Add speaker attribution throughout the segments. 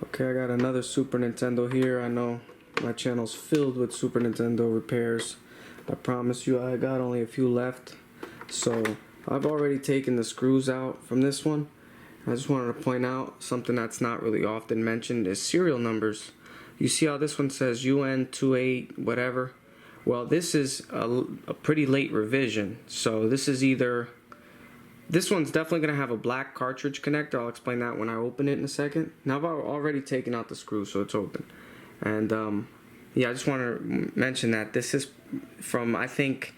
Speaker 1: Okay, I got another Super Nintendo here. I know my channel's filled with Super Nintendo repairs. I promise you I got only a few left. So I've already taken the screws out from this one. I just wanted to point out something that's not really often mentioned is serial numbers. You see how this one says UN28 whatever? Well, this is a pretty late revision. So this is either... This one's definitely going to have a black cartridge connector. I'll explain that when I open it in a second. Now I've already taken out the screw, so it's open. And yeah, I just want to mention that this is from, I think,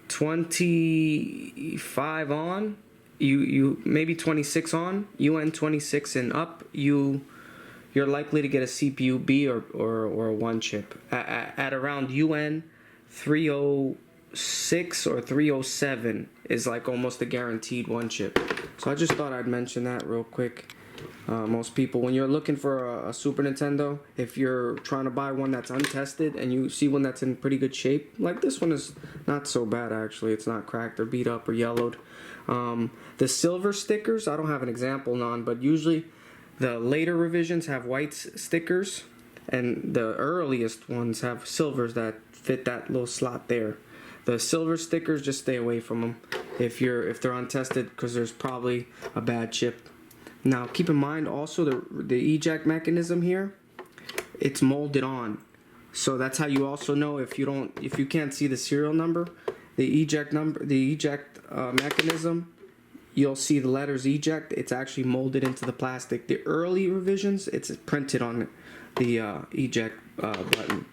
Speaker 1: 25 on, you maybe 26 on, UN26 and up, you're likely to get a CPU B or a one chip. At around UN 306 or 307 is like almost a guaranteed one chip. So I just thought I'd mention that real quick. Most people, when you're looking for a Super Nintendo, if you're trying to buy one that's untested and you see one that's in pretty good shape, like this one is not so bad actually. It's not cracked or beat up or yellowed. The silver stickers, I don't have an example on, but usually the later revisions have white stickers and the earliest ones have silvers that fit that little slot there. The silver stickers, just stay away from them if they're untested, because there's probably a bad chip. Now keep in mind also the eject mechanism here, it's molded on, so that's how you also know if you can't see the serial number, the eject mechanism, you'll see the letters eject, it's actually molded into the plastic. The early revisions, it's printed on the eject button.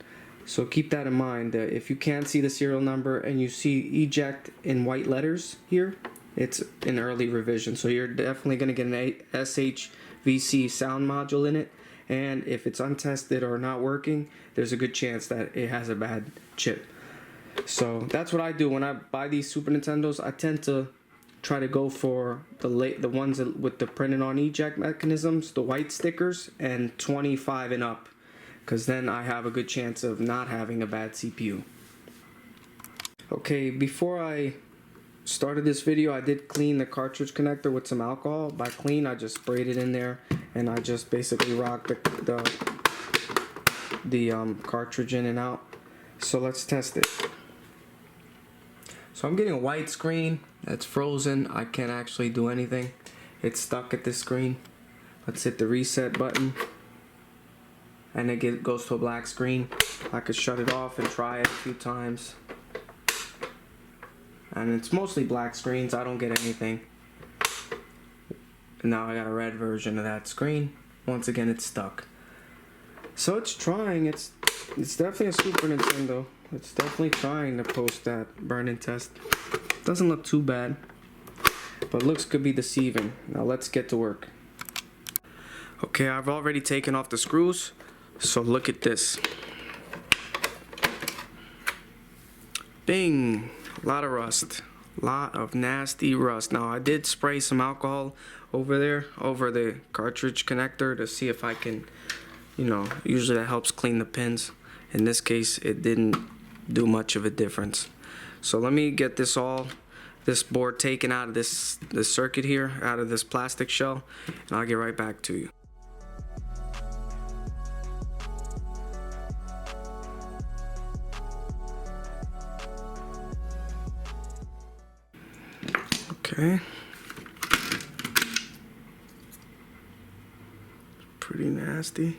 Speaker 1: So keep that in mind. If you can't see the serial number and you see eject in white letters here, it's an early revision. So you're definitely going to get an SHVC sound module in it. And if it's untested or not working, there's a good chance that it has a bad chip. So that's what I do when I buy these Super Nintendos. I tend to try to go for the ones with the printed on eject mechanisms, the white stickers, and 25 and up, because then I have a good chance of not having a bad CPU. Okay, before I started this video, I did clean the cartridge connector with some alcohol. By clean, I just sprayed it in there and I just basically rocked the cartridge in and out. So let's test it. So I'm getting a white screen that's frozen. I can't actually do anything. It's stuck at this screen. Let's hit the reset button and it goes to a black screen. I could shut it off and try it a few times. And it's mostly black screens. I don't get anything. And now I got a red version of that screen. Once again, it's stuck. So it's trying. It's definitely a Super Nintendo. It's definitely trying to post that burn-in test. Doesn't look too bad, but looks could be deceiving. Now let's get to work. Okay, I've already taken off the screws. So look at this. Bing! A lot of rust. Lot of nasty rust. Now I did spray some alcohol over there, over the cartridge connector, to see if I can, usually that helps clean the pins. In this case, it didn't do much of a difference. So let me get this board taken out of this circuit here, out of this plastic shell, and I'll get right back to you. Okay. Pretty nasty.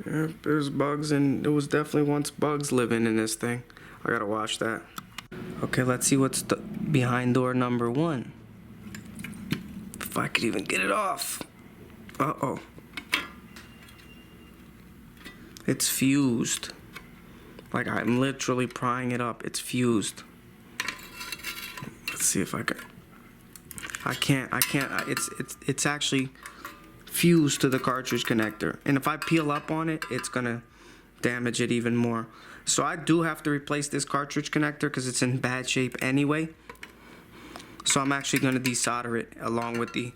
Speaker 1: Yep, there's bugs, and there was definitely once bugs living in this thing. I gotta wash that. Okay, let's see what's behind door number 1. If I could even get it off. Uh-oh. It's fused. Like, I'm literally prying it up. It's fused. Let's see if I can. I can't. It's actually fused to the cartridge connector, and if I peel up on it, it's gonna damage it even more. So I do have to replace this cartridge connector because it's in bad shape anyway. So I'm actually gonna desolder it along with the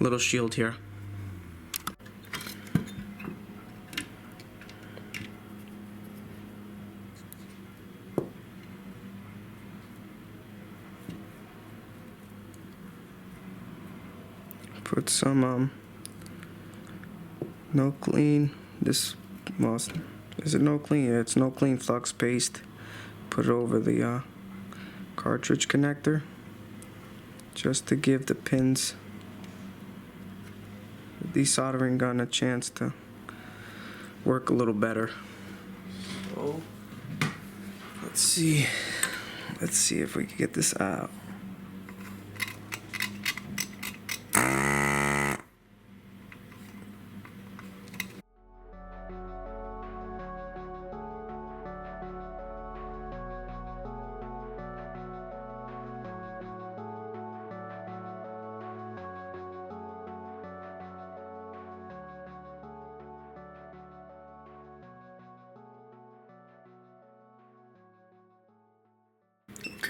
Speaker 1: little shield here. Put some No clean. This must. Is it no clean? Yeah, it's no clean flux paste. Put it over the cartridge connector just to give the pins, the soldering gun, a chance to work a little better. So let's see if we can get this out.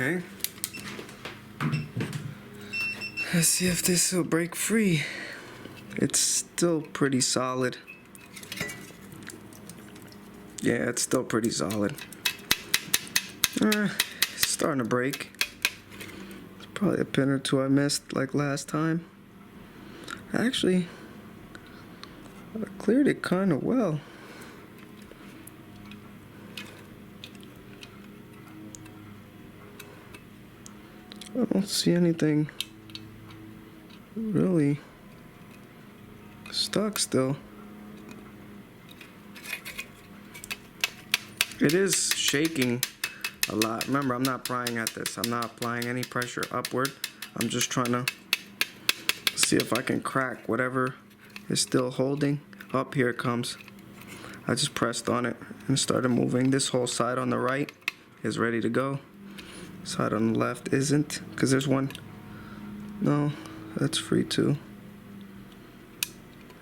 Speaker 1: Okay. Let's see if this will break free. It's still pretty solid. Yeah, it's still pretty solid. It's starting to break. It's probably a pin or two I missed like last time. Actually, I cleared it kind of well. I don't see anything really stuck still. It is shaking a lot. Remember, I'm not prying at this. I'm not applying any pressure upward. I'm just trying to see if I can crack whatever is still holding. Up, here it comes. I just pressed on it and started moving. This whole side on the right is ready to go. Side on the left isn't, because there's one. No, that's free too.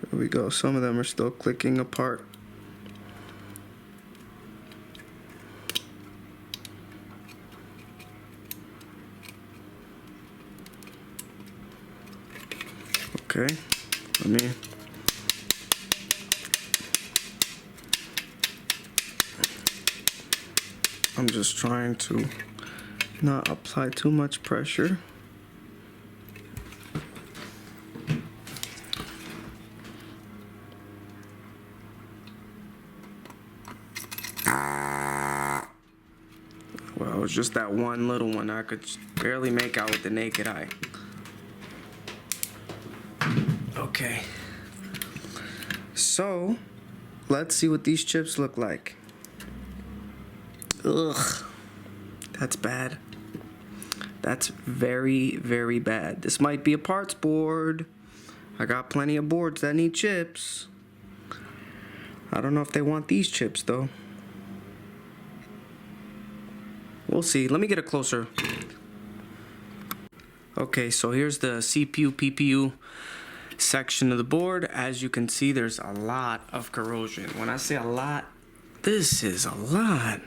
Speaker 1: There we go. Some of them are still clicking apart. Okay, I'm just trying to not apply too much pressure. Well, it was just that one little one I could barely make out with the naked eye. Okay, so let's see what these chips look like. Ugh, that's bad. That's very, very bad. This might be a parts board. I got plenty of boards that need chips. I don't know if they want these chips though. We'll see. Let me get a closer. Okay, so here's the CPU, PPU section of the board. As you can see, there's a lot of corrosion. When I say a lot, this is a lot.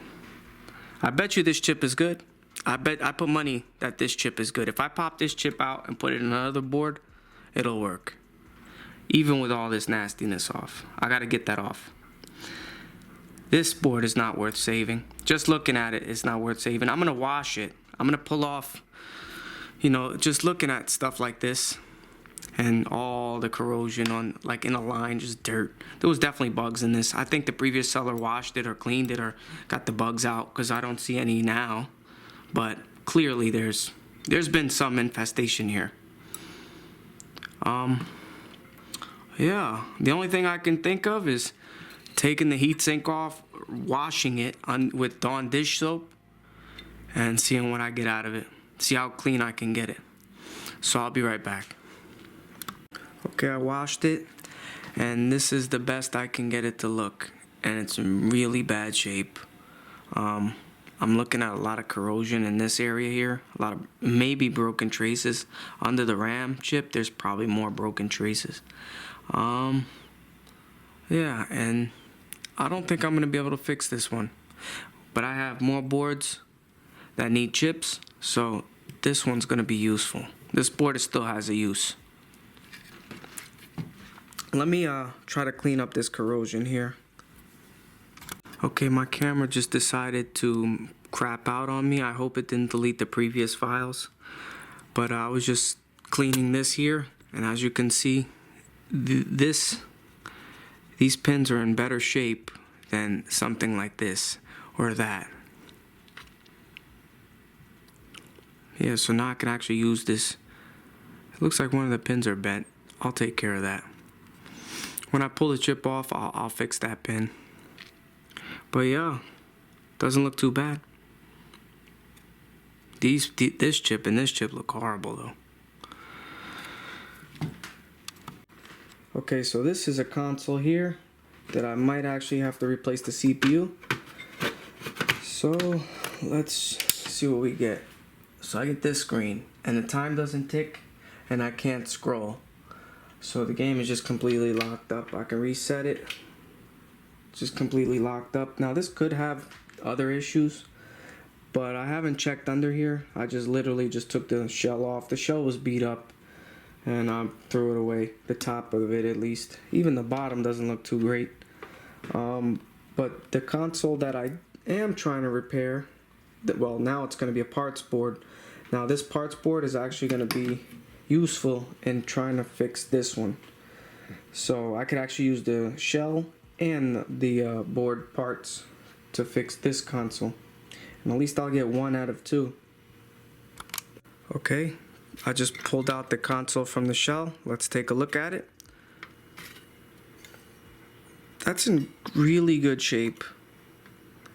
Speaker 1: I bet you this chip is good. I put money that this chip is good. If I pop this chip out and put it in another board, it'll work. Even with all this nastiness off. I gotta get that off. This board is not worth saving. Just looking at it, it's not worth saving. I'm gonna wash it. I'm gonna pull off, just looking at stuff like this and all the corrosion on, like in a line, just dirt. There was definitely bugs in this. I think the previous seller washed it or cleaned it or got the bugs out, because I don't see any now. But clearly there's been some infestation here. Yeah, the only thing I can think of is taking the heatsink off, washing it with Dawn dish soap, and seeing what I get out of it. See how clean I can get it. So I'll be right back. Okay, I washed it, and this is the best I can get it to look, and it's in really bad shape. I'm looking at a lot of corrosion in this area here, a lot of maybe broken traces. Under the RAM chip, there's probably more broken traces. Yeah, and I don't think I'm gonna be able to fix this one, but I have more boards that need chips, so this one's gonna be useful. This board still has a use. Let me try to clean up this corrosion here. Okay, my camera just decided to crap out on me. I hope it didn't delete the previous files, but I was just cleaning this here, and as you can see, this these pins are in better shape than something like this or that. Yeah, so now I can actually use this. It looks like one of the pins are bent. I'll take care of that. When I pull the chip off, I'll fix that pin. But yeah, doesn't look too bad. This chip and this chip look horrible though. Okay, so this is a console here that I might actually have to replace the CPU. So let's see what we get. So I get this screen and the time doesn't tick and I can't scroll. So the game is just completely locked up. I can reset it. It's just completely locked up. Now this could have other issues, but I haven't checked under here. I just literally just took the shell off. The shell was beat up and I threw it away. The top of it at least. Even the bottom doesn't look too great. But the console that I am trying to repair, well, now it's going to be a parts board. Now this parts board is actually going to be useful in trying to fix this one. So I could actually use the shell and the board parts to fix this console. And at least I'll get 1 out of 2. Okay, I just pulled out the console from the shell. Let's take a look at it. That's in really good shape.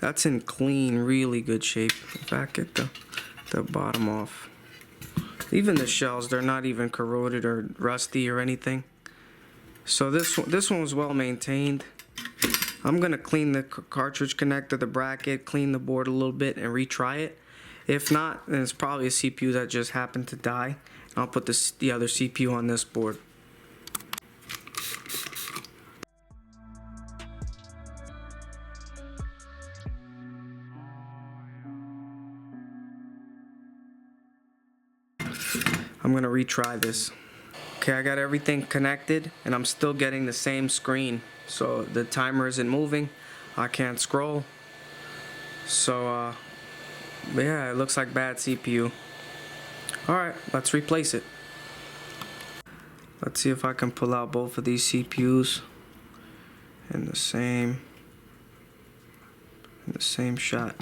Speaker 1: That's in clean, really good shape. In fact, get the bottom off. Even the shells, they're not even corroded or rusty or anything. So this one was well maintained. I'm gonna clean the cartridge connector, the bracket, clean the board a little bit, and retry it. If not, then it's probably a CPU that just happened to die. I'll put the other CPU on this board. I'm gonna retry this. Okay, I got everything connected and I'm still getting the same screen. So the timer isn't moving. I can't scroll. So yeah, it looks like bad CPU. Alright, let's replace it. Let's see if I can pull out both of these CPUs in the same shot.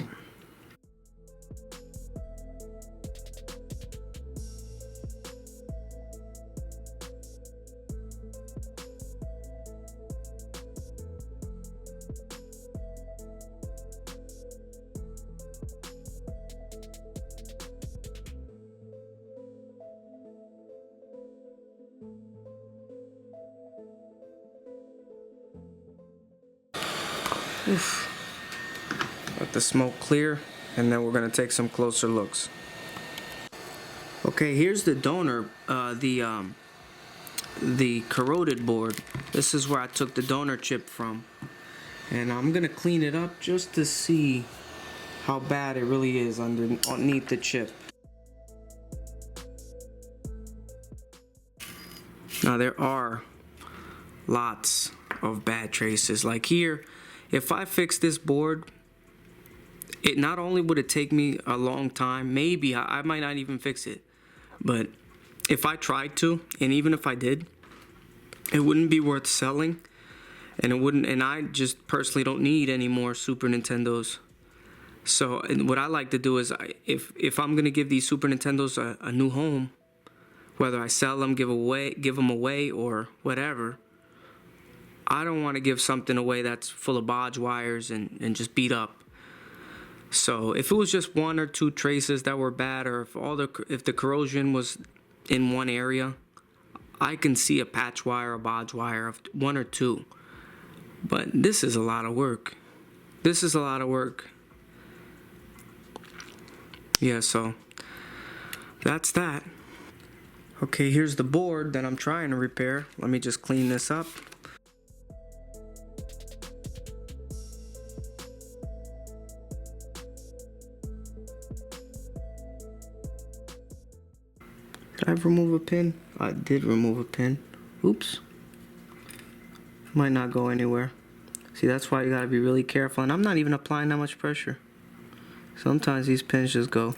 Speaker 1: Oof. Let the smoke clear and then we're going to take some closer looks. Okay, here's the donor, the corroded board. This is where I took the donor chip from. And I'm going to clean it up just to see how bad it really is underneath the chip. Now there are lots of bad traces. Like here, if I fix this board, it not only would it take me a long time, maybe I might not even fix it, but if I tried to, and even if I did, it wouldn't be worth selling, and I just personally don't need any more Super Nintendos. So what I like to do is, if I'm gonna give these Super Nintendos a new home, whether I sell them, give them away, or whatever, I don't want to give something away that's full of bodge wires and just beat up. So if it was just 1 or 2 traces that were bad, or if the corrosion was in one area, I can see a patch wire, a bodge wire of 1 or 2. But this is a lot of work. This is a lot of work. Yeah, so that's that. Okay, here's the board that I'm trying to repair. Let me just clean this up. Did I remove a pin? I did remove a pin. Oops. Might not go anywhere. See, that's why you gotta be really careful. And I'm not even applying that much pressure. Sometimes these pins just go.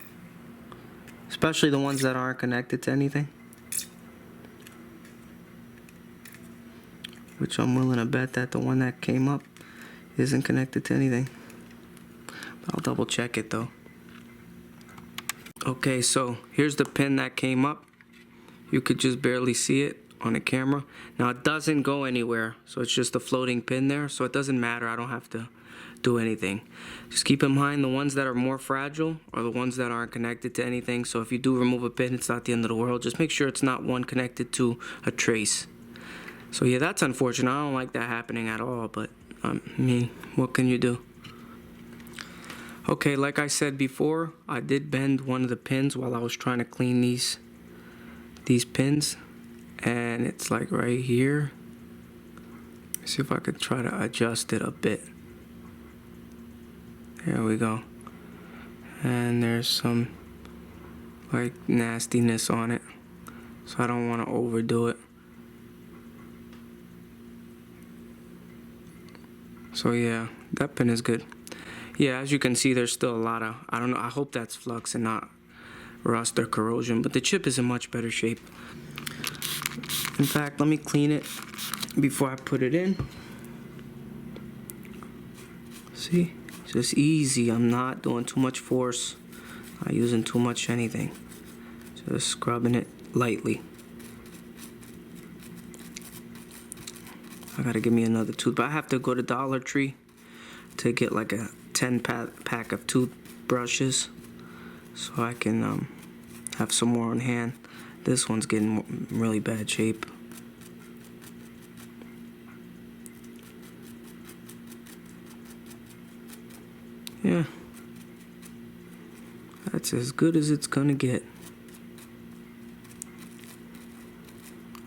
Speaker 1: Especially the ones that aren't connected to anything. which I'm willing to bet that the one that came up isn't connected to anything. I'll double check it though. Okay, so here's the pin that came up. You could just barely see it on the camera. Now it doesn't go anywhere, so it's just a floating pin there, so it doesn't matter. I don't have to do anything. Just keep in mind the ones that are more fragile are the ones that aren't connected to anything. So if you do remove a pin, it's not the end of the world. Just make sure it's not one connected to a trace. So yeah, that's unfortunate. I don't like that happening at all, but I mean, what can you do? Okay, like I said before, I did bend one of the pins while I was trying to clean these pins, and it's like right here. Let's see if I could try to adjust it a bit. There we go. And there's some like nastiness on it, so I don't want to overdo it. So yeah, that pin is good. Yeah, as you can see, there's still a lot of, I don't know, I hope that's flux and not rust or corrosion, but the chip is in much better shape. In fact, let me clean it before I put it in. See, just easy. I'm not doing too much force, not using too much anything, just scrubbing it lightly. I gotta give me another tooth, but I have to go to Dollar Tree to get like a 10 pack of toothbrushes so I can have some more on hand. This one's getting really bad shape. Yeah, that's as good as it's gonna get.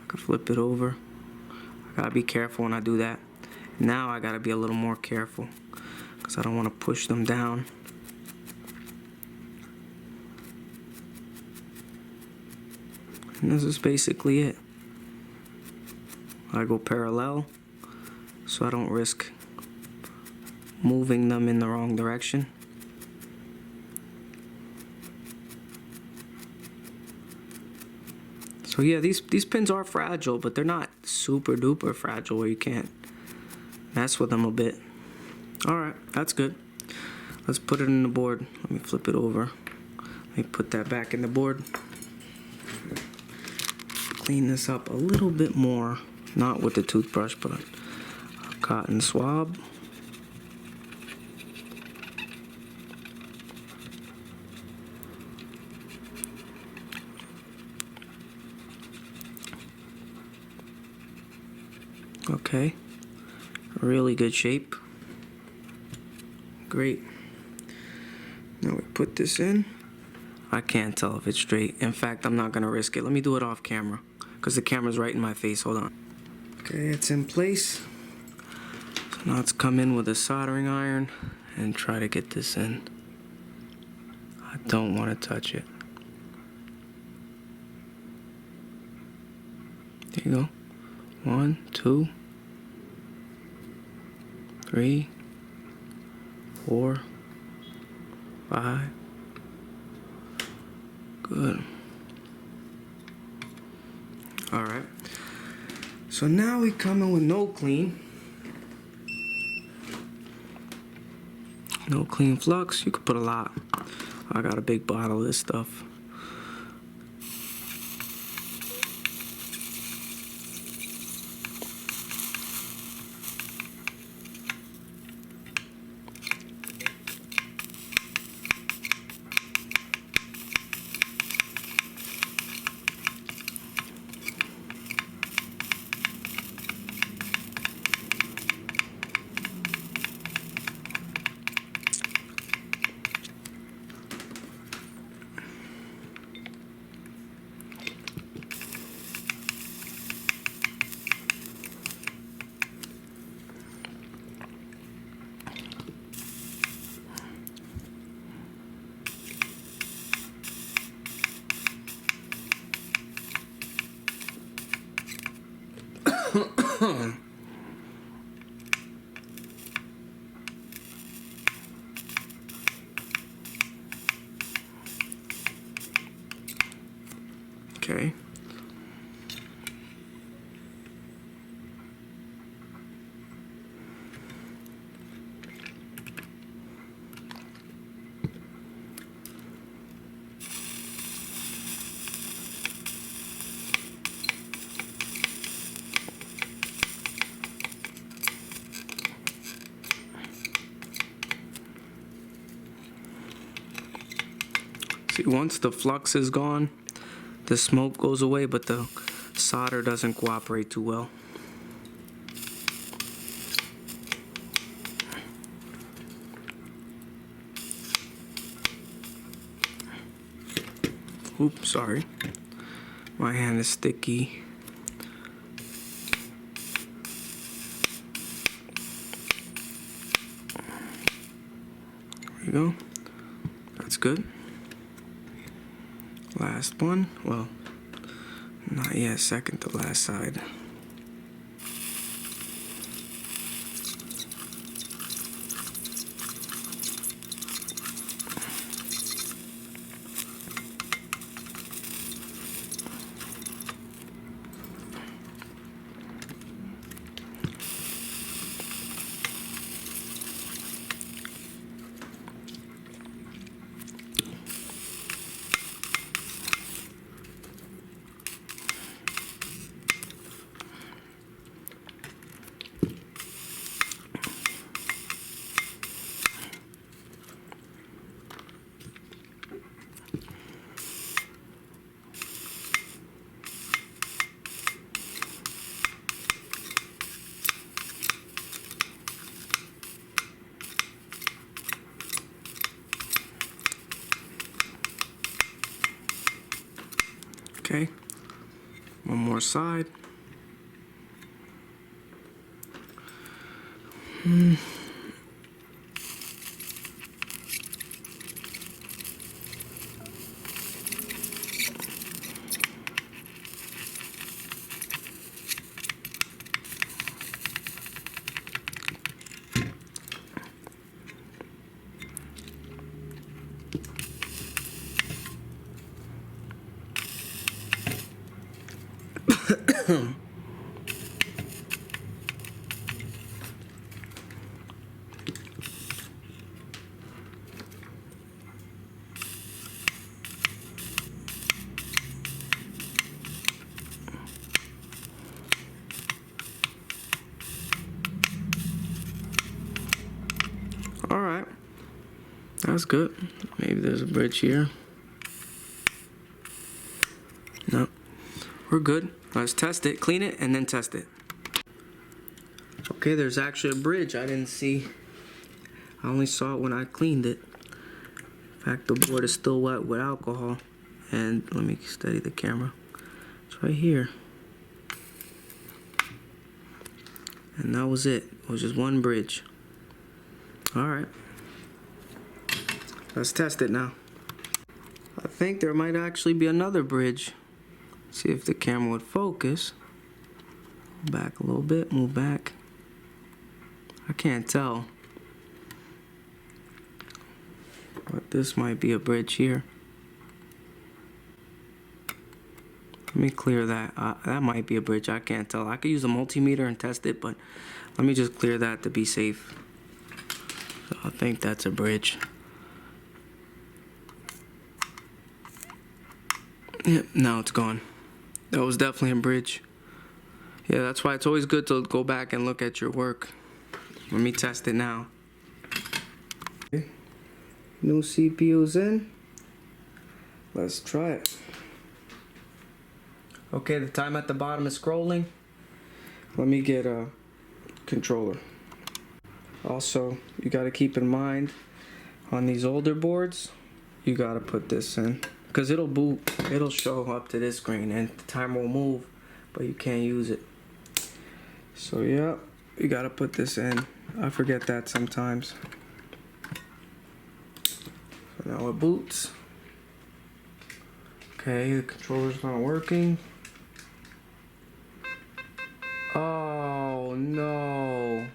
Speaker 1: I can flip it over. I gotta be careful when I do that. Now I gotta be a little more careful because I don't want to push them down. And this is basically it. I go parallel so I don't risk moving them in the wrong direction. So yeah, these pins are fragile, but they're not super duper fragile where you can't mess with them a bit. Alright, that's good. Let's put it in the board. Let me flip it over. Let me put that back in the board. Clean this up a little bit more. Not with the toothbrush, but a cotton swab. Okay, really good shape. Great. Now we put this in. I can't tell if it's straight. In fact, I'm not gonna risk it. Let me do it off camera because the camera's right in my face. Hold on. Okay, it's in place. So now let's come in with a soldering iron and try to get this in. I don't want to touch it. There you go. 1, 2, 3, 4, 5. Good. Alright. So now we come in with no clean. No clean flux. You could put a lot. I got a big bottle of this stuff. Okay. See, once the flux is gone, the smoke goes away, but the solder doesn't cooperate too well. Oops, sorry. My hand is sticky. There you go. That's good. Last one. Well, not yet. Second to last side. Okay, one more side. Alright, that's good. Maybe there's a bridge here. No, we're good. Let's test it, clean it, and then test it. Okay, there's actually a bridge I didn't see. I only saw it when I cleaned it. In fact, the board is still wet with alcohol. And let me steady the camera. It's right here. And that was it. It was just one bridge. Alright. Let's test it now. I think there might actually be another bridge. See if the camera would focus. Back a little bit, move back. I can't tell. But this might be a bridge here. Let me clear that. That might be a bridge, I can't tell. I could use a multimeter and test it, but let me just clear that to be safe. So I think that's a bridge. Yep, now it's gone. That was definitely a bridge. Yeah, that's why it's always good to go back and look at your work. Let me test it now. Okay. New CPU's in. Let's try it. Okay, the time at the bottom is scrolling. Let me get a controller. Also, you gotta keep in mind, on these older boards, you gotta put this in. Because it'll boot, it'll show up to this screen and the timer will move, but you can't use it. So yeah, you gotta put this in. I forget that sometimes. So now it boots. Okay, the controller's not working. Oh no.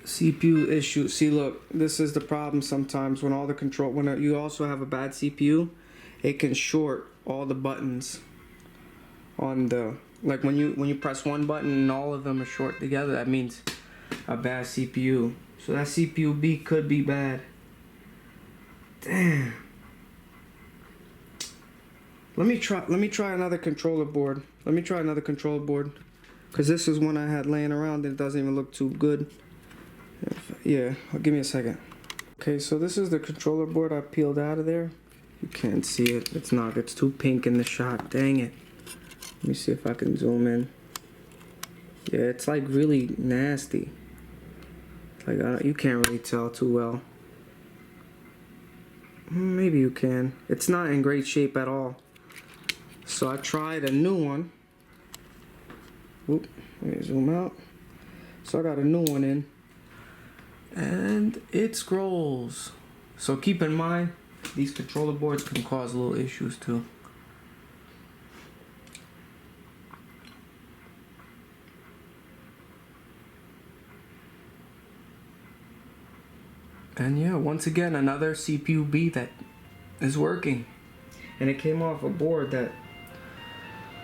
Speaker 1: CPU issue. See, look, this is the problem sometimes when all the control, when you also have a bad CPU, it can short all the buttons on the, like when you press one button and all of them are short together, that means a bad CPU. So that CPU B could be bad. Damn. Let me try another controller board. Let me try another controller board, because this is one I had laying around and it doesn't even look too good. Yeah, give me a second. Okay, so this is the controller board I peeled out of there. You can't see it. It's too pink in the shot. Dang it. Let me see if I can zoom in. Yeah, it's like really nasty. Like you can't really tell too well. Maybe you can. It's not in great shape at all. So I tried a new one. Oop, let me zoom out. So I got a new one in. And it scrolls. So keep in mind, these controller boards can cause little issues too. And yeah, once again, another CPU B that is working. And it came off a board that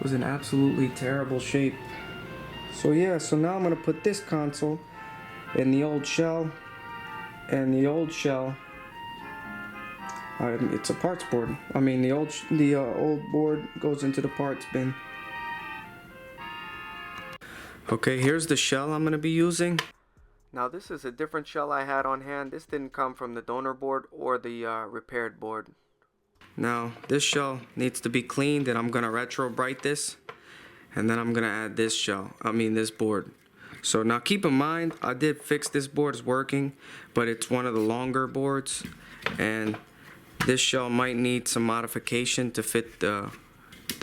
Speaker 1: was in absolutely terrible shape. So yeah, so now I'm gonna put this console in the old shell. And the old shell, it's a parts board. I mean, the old board goes into the parts bin. Okay, here's the shell I'm gonna be using. Now this is a different shell I had on hand. This didn't come from the donor board or the repaired board. Now this shell needs to be cleaned, and I'm gonna Retrobrite this, and then I'm gonna add this this board. So now keep in mind, I did fix this board, it's working, but it's one of the longer boards, and this shell might need some modification to fit the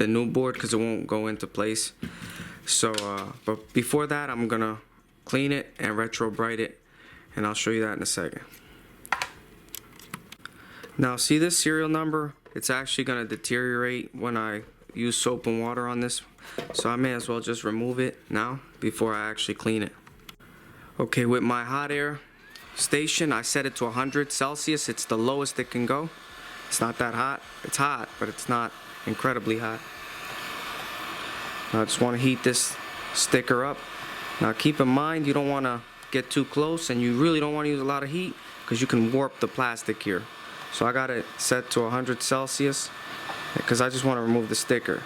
Speaker 1: new board because it won't go into place. So, but before that, I'm gonna clean it and Retrobrite it, and I'll show you that in a second. Now see this serial number? It's actually gonna deteriorate when I use soap and water on this, so I may as well just remove it now before I actually clean it. Okay, with my hot air station, I set it to 100 Celsius. It's the lowest it can go. It's not that hot. It's hot, but it's not incredibly hot. Now I just want to heat this sticker up. Now keep in mind, you don't want to get too close, and you really don't want to use a lot of heat because you can warp the plastic here. So I got it set to 100 Celsius because I just want to remove the sticker.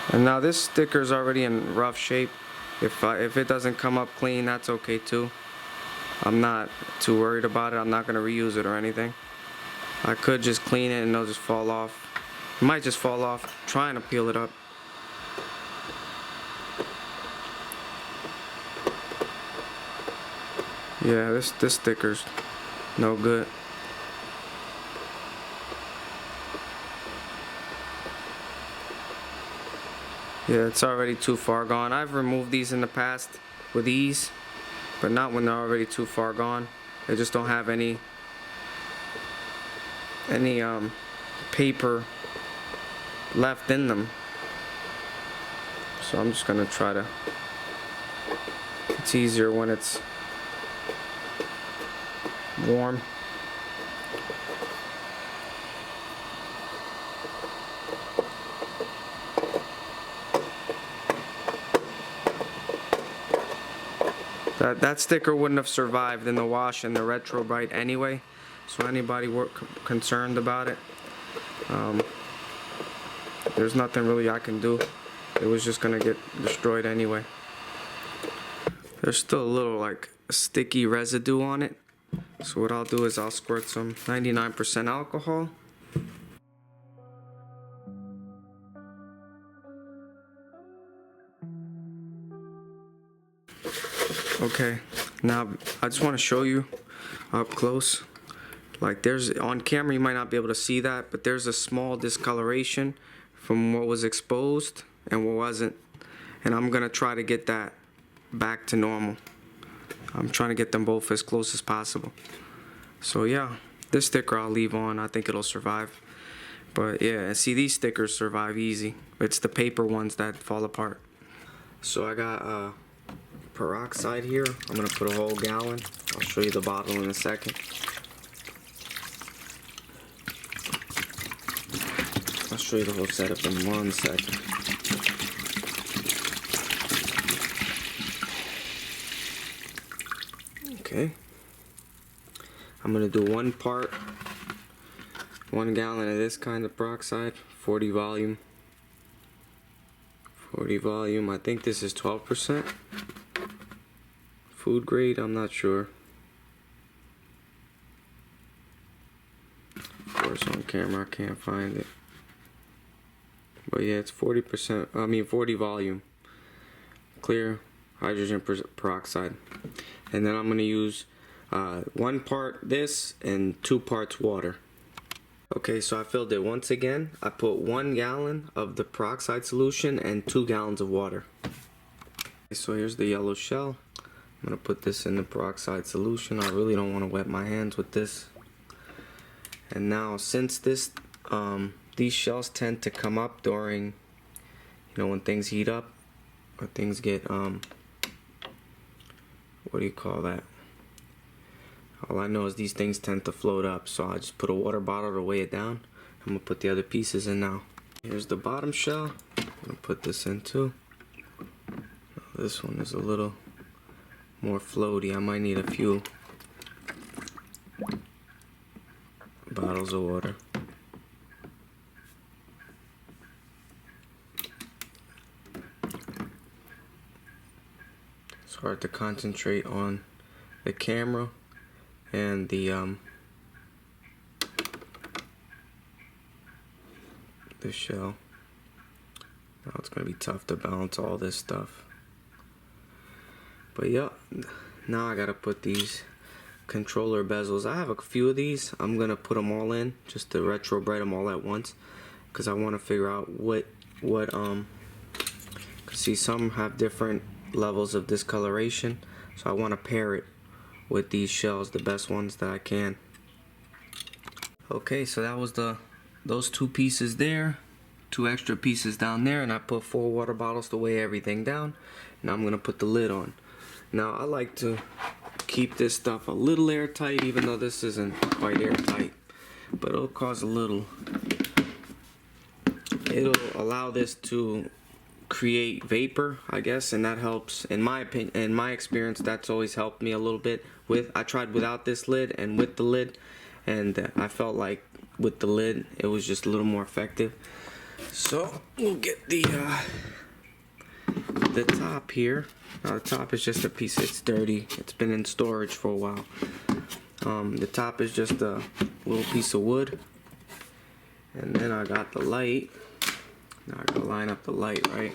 Speaker 1: And now this sticker is already in rough shape. If it doesn't come up clean, that's okay too. I'm not too worried about it. I'm not going to reuse it or anything. I could just clean it and it'll just fall off. It might just fall off trying to peel it up. Yeah, this sticker's no good. Yeah, it's already too far gone. I've removed these in the past with ease, but not when they're already too far gone. They just don't have any paper left in them. So I'm just gonna try to. It's easier when it's warm. That sticker wouldn't have survived in the wash and the Retrobrite anyway, so anybody concerned about it, there's nothing really I can do. It was just gonna get destroyed anyway. There's still a little like sticky residue on it, so what I'll do is I'll squirt some 99% alcohol. Okay, now I just want to show you up close. Like on camera you might not be able to see that, but there's a small discoloration from what was exposed and what wasn't. And I'm gonna try to get that back to normal. I'm trying to get them both as close as possible. So yeah, this sticker I'll leave on. I think it'll survive. But yeah, see, these stickers survive easy. It's the paper ones that fall apart. So I got peroxide here. I'm gonna put a whole gallon. I'll show you the bottle in a second. I'll show you the whole setup in 1 second. Okay. I'm gonna do 1 gallon of this kind of peroxide, 40 volume. 40 volume. I think this is 12%. food grade, I'm not sure. Of course on camera I can't find it. But yeah, it's 40%, 40 volume. Clear hydrogen peroxide. And then I'm going to use 1 part this and 2 parts water. Okay, so I filled it once again. I put 1 gallon of the peroxide solution and 2 gallons of water. Okay, so here's the yellow shell. I'm going to put this in the peroxide solution. I really don't want to wet my hands with this. And now since this these shells tend to come up during, when things heat up or things get what do you call that? All I know is these things tend to float up, so I just put a water bottle to weigh it down. I'm gonna put the other pieces in now. Here's the bottom shell. I'm gonna put this in too. This one is a little more floaty. I might need a few bottles of water. It's hard to concentrate on the camera and the shell. Now it's gonna be tough to balance all this stuff. But yeah, now I gotta put these controller bezels. I have a few of these. I'm gonna put them all in just to retrobrite them all at once, because I want to figure out what see, some have different levels of discoloration, so I want to pair it with these shells, the best ones that I can. Okay, so that was those 2 pieces there, 2 extra pieces down there, and I put 4 water bottles to weigh everything down. Now I'm gonna put the lid on. Now I like to keep this stuff a little airtight, even though this isn't quite airtight, but it'll cause it'll allow this to create vapor, I guess, and that helps. In my opinion, in my experience, that's always helped me a little bit. I tried without this lid and with the lid, and I felt like with the lid it was just a little more effective. So we'll get the top here. Now the top is just a piece. It's dirty. It's been in storage for a while. The top is just a little piece of wood, and then I got the light. Now I gotta line up the light, right?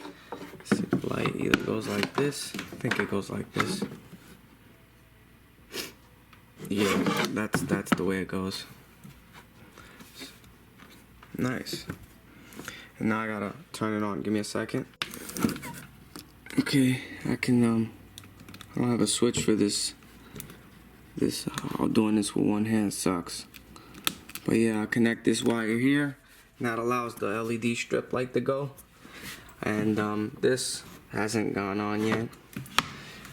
Speaker 1: See, the light either goes like this. I think it goes like this. Yeah, that's the way it goes. Nice. And now I gotta turn it on. Give me a second. Okay, I don't have a switch for this. Doing this with one hand sucks. But yeah, I connect this wire here. That allows the LED strip light to go, and this hasn't gone on yet.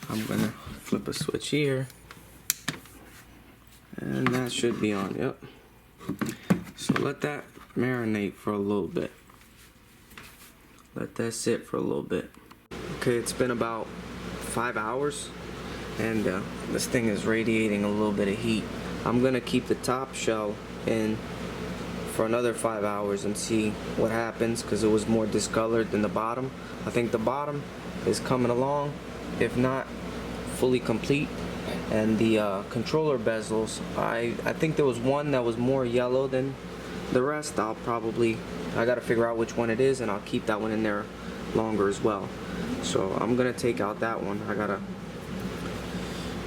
Speaker 1: I'm gonna flip a switch here, and that should be on. Yep. So let that marinate for a little bit. Let that sit for a little bit. Okay, it's been about 5 hours, and this thing is radiating a little bit of heat. I'm gonna keep the top shell in for another 5 hours and see what happens, because it was more discolored than the bottom. I think the bottom is coming along, if not fully complete. And the controller bezels, I think there was one that was more yellow than the rest. I gotta figure out which one it is, and I'll keep that one in there longer as well. So I'm gonna take out that one.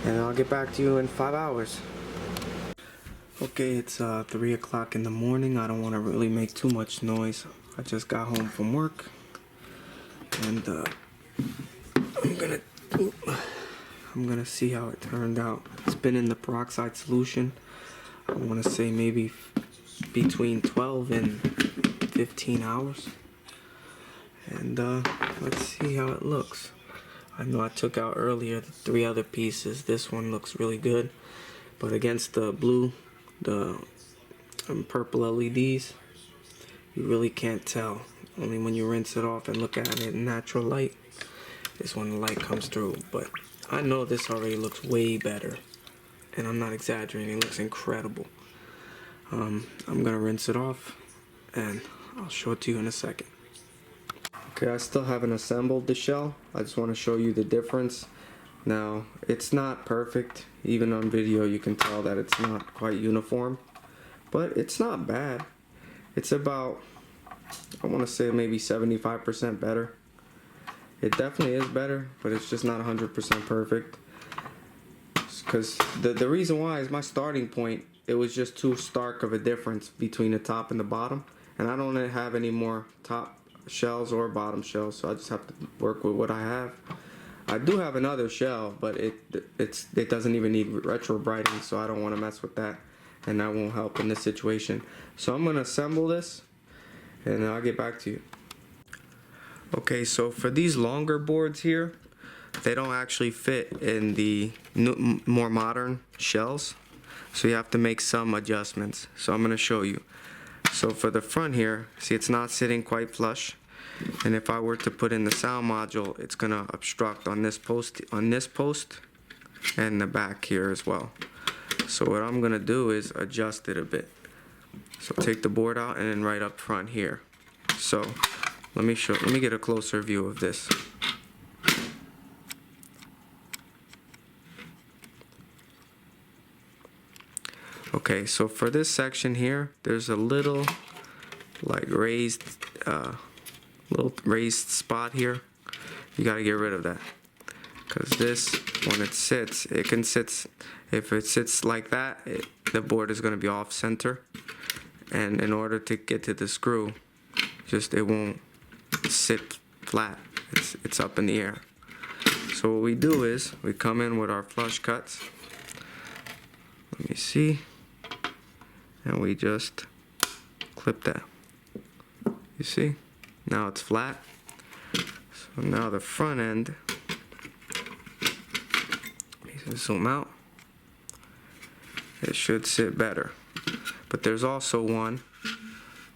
Speaker 1: And I'll get back to you in 5 hours. Okay, it's 3 o'clock in the morning. I don't want to really make too much noise. I just got home from work, and I'm gonna see how it turned out. It's been in the peroxide solution, I want to say maybe between 12 and 15 hours. And let's see how it looks. I know I took out earlier the 3 other pieces. This one looks really good, but against the blue, the purple LEDs, you really can't tell. Only when you rinse it off and look at it in natural light is when the light comes through. But I know this already looks way better, and I'm not exaggerating. It looks incredible. I'm gonna rinse it off, and I'll show it to you in a second. Okay, I still haven't assembled the shell. I just want to show you the difference. Now, it's not perfect. Even on video you can tell that it's not quite uniform, but it's not bad. It's about, I want to say maybe 75% better. It definitely is better, but it's just not 100% perfect. Because the reason why is my starting point, it was just too stark of a difference between the top and the bottom. And I don't have any more top shells or bottom shells, so I just have to work with what I have. I do have another shell, but it doesn't even need retrobriting, so I don't want to mess with that, and that won't help in this situation. So I'm going to assemble this, and I'll get back to you. Okay, so for these longer boards here, they don't actually fit in the more modern shells, so you have to make some adjustments. So I'm going to show you. So for the front here, see, it's not sitting quite flush. And if I were to put in the sound module, it's gonna obstruct on this post, and the back here as well. So what I'm gonna do is adjust it a bit. So take the board out and then right up front here. So let me get a closer view of this. Okay, so for this section here, there's a little like raised spot here. You got to get rid of that, because this, when it sits, it can sit, if it sits like that, the board is going to be off center, and in order to get to the screw, it won't sit flat. It's up in the air. So what we do is we come in with our flush cuts. Let me see, and we just clip that. You see? Now it's flat. So now the front end, let me zoom out, it should sit better. But there's also one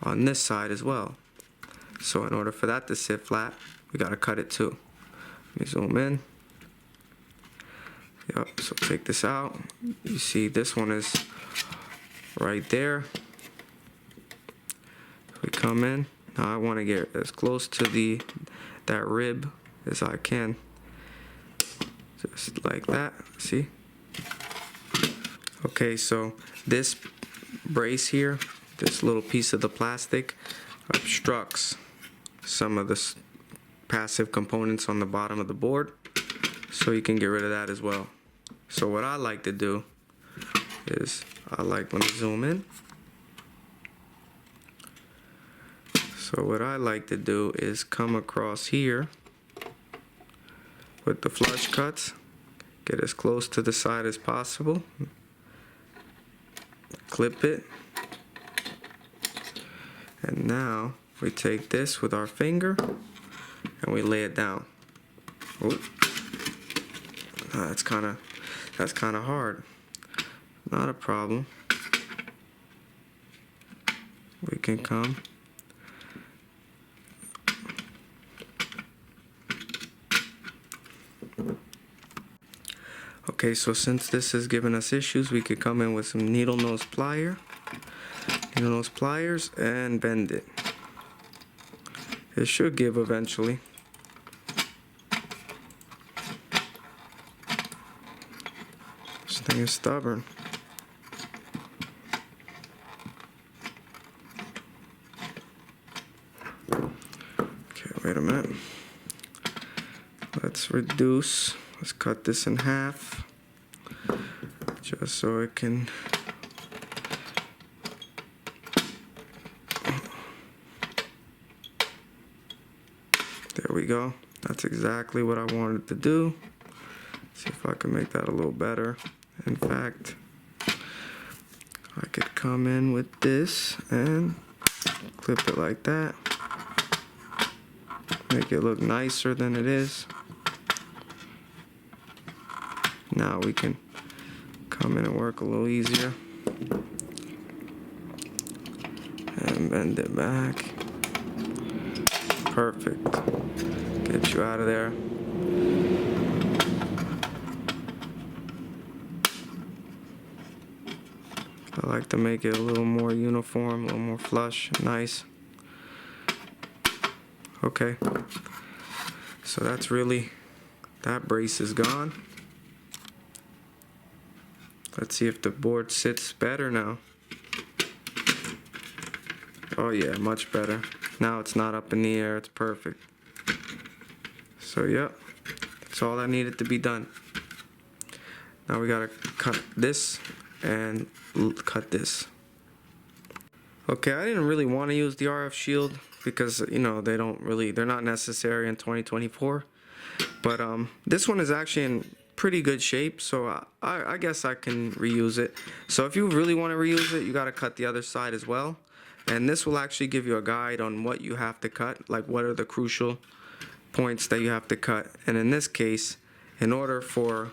Speaker 1: on this side as well. So in order for that to sit flat, we gotta cut it too. Let me zoom in. Yep, so take this out. You see this one is right there. We come in. Now I want to get as close to that rib as I can. Just like that, see? Okay, so this brace here, this little piece of the plastic, obstructs some of the passive components on the bottom of the board. So you can get rid of that as well. So what I like to do is, let me zoom in. So what I like to do is come across here with the flush cuts, get as close to the side as possible, clip it, and now we take this with our finger and we lay it down. Ooh. That's kind of hard. Not a problem. We can come. Okay, so since this is giving us issues, we could come in with some needle nose pliers, and bend it. It should give eventually. This thing is stubborn. Okay, wait a minute. Let's reduce. Let's cut this in half, just so it can. There we go. That's exactly what I wanted to do. See if I can make that a little better. In fact, I could come in with this and clip it like that. Make it look nicer than it is. Now we can come in and work a little easier. And bend it back. Perfect. Get you out of there. I like to make it a little more uniform, a little more flush, nice. Okay. So that's really, that brace is gone. Let's see if the board sits better now. Oh yeah, much better. Now it's not up in the air, it's perfect. So yep, that's all that needed to be done. Now we gotta cut this and cut this. Okay, I didn't really want to use the RF shield because, you know, they're not necessary in 2024. But this one is actually in pretty good shape, so I guess I can reuse it. So if you really want to reuse it, you gotta cut the other side as well. And this will actually give you a guide on what you have to cut, like what are the crucial points that you have to cut. And in this case, in order for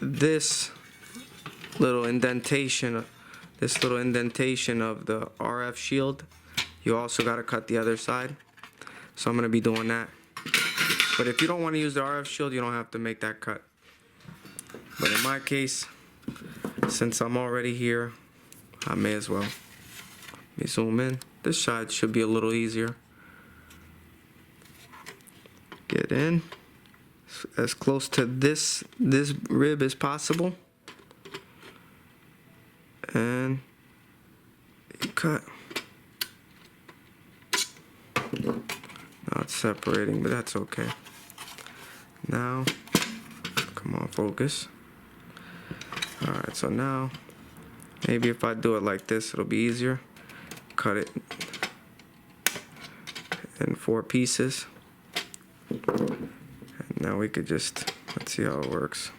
Speaker 1: this little indentation of the RF shield, you also got to cut the other side. So I'm going to be doing that. But if you don't want to use the RF shield, you don't have to make that cut. But in my case, since I'm already here, I may as well. Let me zoom in. This side should be a little easier. Get in as close to this rib as possible, and you cut. Now it's separating, but that's okay. Now, come on, focus. Alright, so now maybe if I do it like this, it'll be easier. Cut it in 4 pieces. And now we could just, let's see how it works.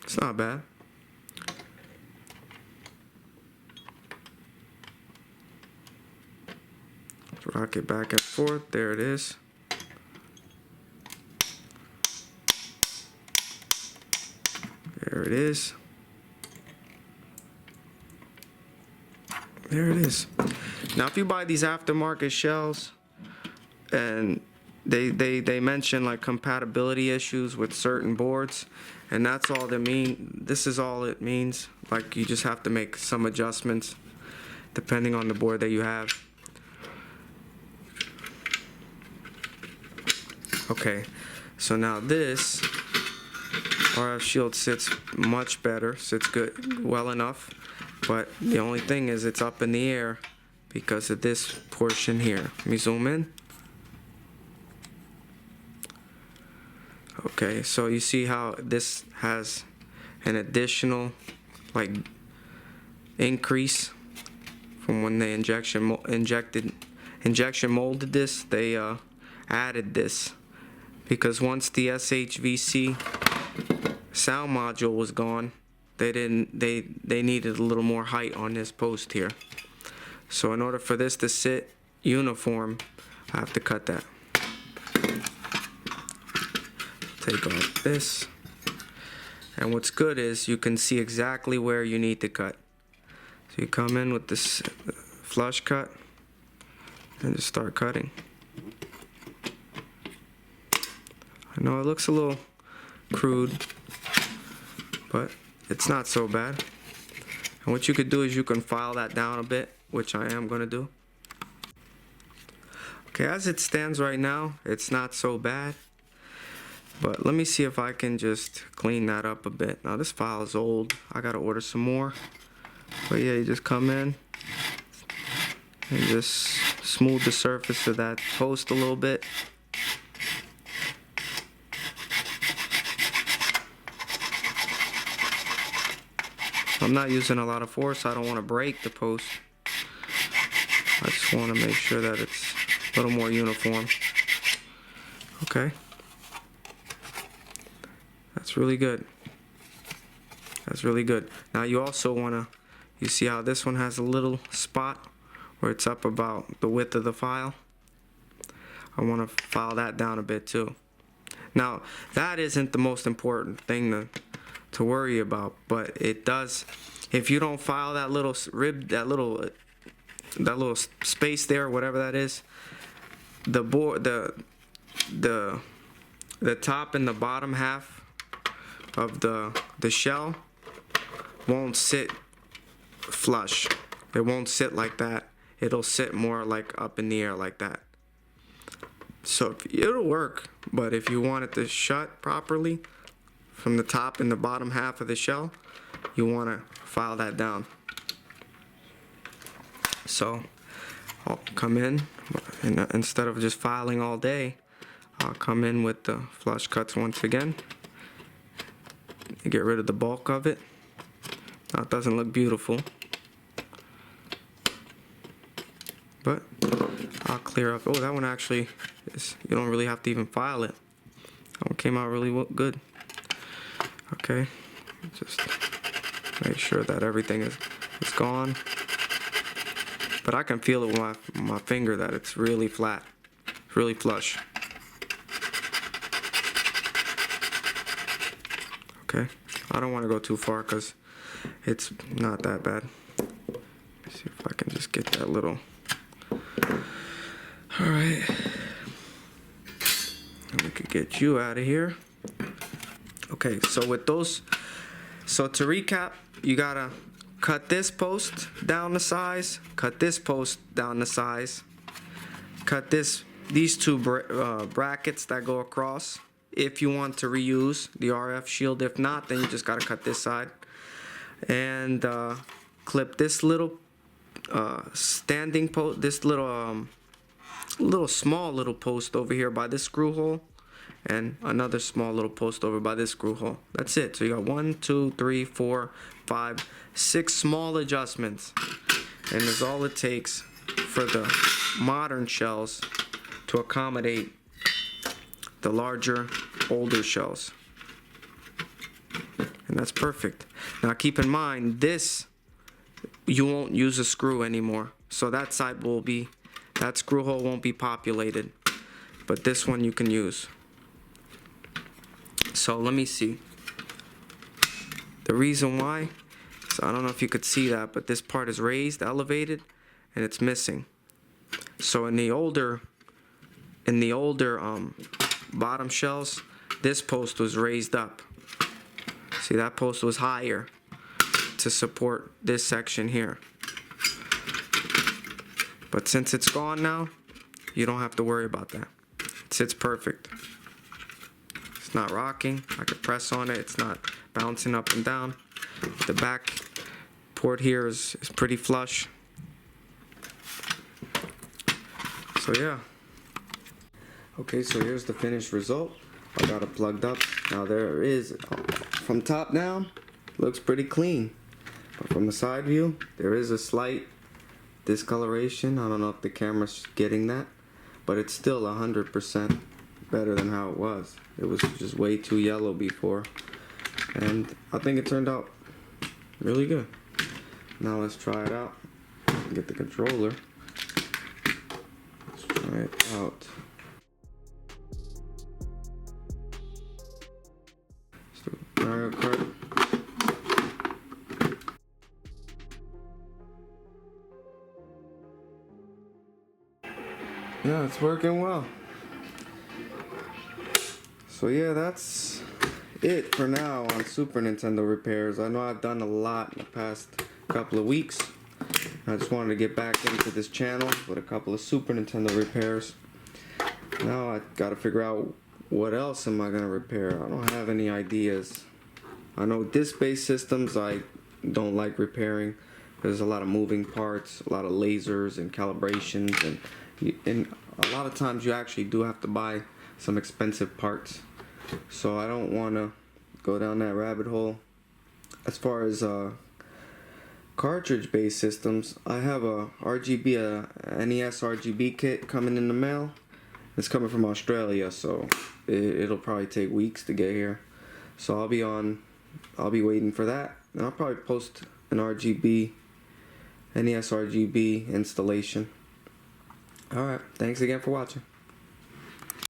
Speaker 1: It's not bad. Let's rock it back and forth. There it is. There it is. There it is. Now, if you buy these aftermarket shells, and they mention like compatibility issues with certain boards, and that's all they mean. This is all it means. Like, you just have to make some adjustments depending on the board that you have. Okay, so now this RF shield sits much better, sits good, well enough, but the only thing is it's up in the air because of this portion here. Let me zoom in. Okay, so you see how this has an additional like increase from when they injection molded this. They added this because once the SHVC sound module was gone, they needed a little more height on this post here. So in order for this to sit uniform, I have to cut that. Take off this, and what's good is you can see exactly where you need to cut. So you come in with this flush cut and just start cutting. I know it looks a little crude, but it's not so bad. And what you could do is you can file that down a bit, which I am going to do. Okay, as it stands right now, it's not so bad. But let me see if I can just clean that up a bit. Now this file is old. I gotta order some more. But yeah, you just come in and just smooth the surface of that post a little bit. I'm not using a lot of force. I don't want to break the post. I just want to make sure that it's a little more uniform. Okay. That's really good. That's really good. Now you also want to, you see how this one has a little spot where it's up about the width of the file? I want to file that down a bit too. Now that isn't the most important thing to worry about, but it does. If you don't file that little rib, that little space there, whatever that is, the board, the top and the bottom half of the shell won't sit flush. It won't sit like that. It'll sit more like up in the air like that. So it'll work, but if you want it to shut properly from the top and the bottom half of the shell, you want to file that down. So I'll come in, and instead of just filing all day, I'll come in with the flush cuts once again. Get rid of the bulk of it. Now it doesn't look beautiful, but I'll clear up. Oh, that one actually is, you don't really have to even file it. That one came out really good. Okay, just make sure that everything is gone. But I can feel it with my finger that it's really flat, really flush. Okay, I don't want to go too far because it's not that bad. Let's see if I can just get that little. Alright, we could get you out of here. Okay, so with those, so to recap, you gotta cut this post down the size, cut this post down the size, cut these two brackets that go across if you want to reuse the RF shield. If not, then you just gotta cut this side and clip this little standing post, this little small little post over here by this screw hole, and another small little post over by this screw hole. That's it. So you got 1, 2, 3, 4, 5, 6 small adjustments, and that's all it takes for the modern shells to accommodate the larger, older shells. And that's perfect. Now keep in mind, this, you won't use a screw anymore. So that side will be, that screw hole won't be populated. But this one you can use. So let me see. The reason why, so I don't know if you could see that, but this part is raised, elevated, and it's missing. So in the older bottom shells, this post was raised up. See, that post was higher to support this section here. But since it's gone now, you don't have to worry about that. It sits perfect. It's not rocking. I can press on it. It's not bouncing up and down. The back port here is pretty flush. So yeah. Okay, so here's the finished result. I got it plugged up. Now there is, from top down, looks pretty clean. But from the side view, there is a slight discoloration. I don't know if the camera's getting that, but it's still 100% better than how it was. It was just way too yellow before, and I think it turned out really good. Now let's try it out. Get the controller. Let's try it out. Mario Kart. Yeah, it's working well. So yeah, that's it for now on Super Nintendo repairs. I know I've done a lot in the past couple of weeks. I just wanted to get back into this channel with a couple of Super Nintendo repairs. Now I gotta figure out what else am I gonna repair. I don't have any ideas. I know disc-based systems I don't like repairing. There's a lot of moving parts, a lot of lasers and calibrations, and a lot of times you actually do have to buy some expensive parts. So I don't want to go down that rabbit hole. As far as cartridge-based systems, I have a NES RGB kit coming in the mail. It's coming from Australia, so it'll probably take weeks to get here. So I'll be waiting for that, and I'll probably post an NES RGB installation. Alright, thanks again for watching.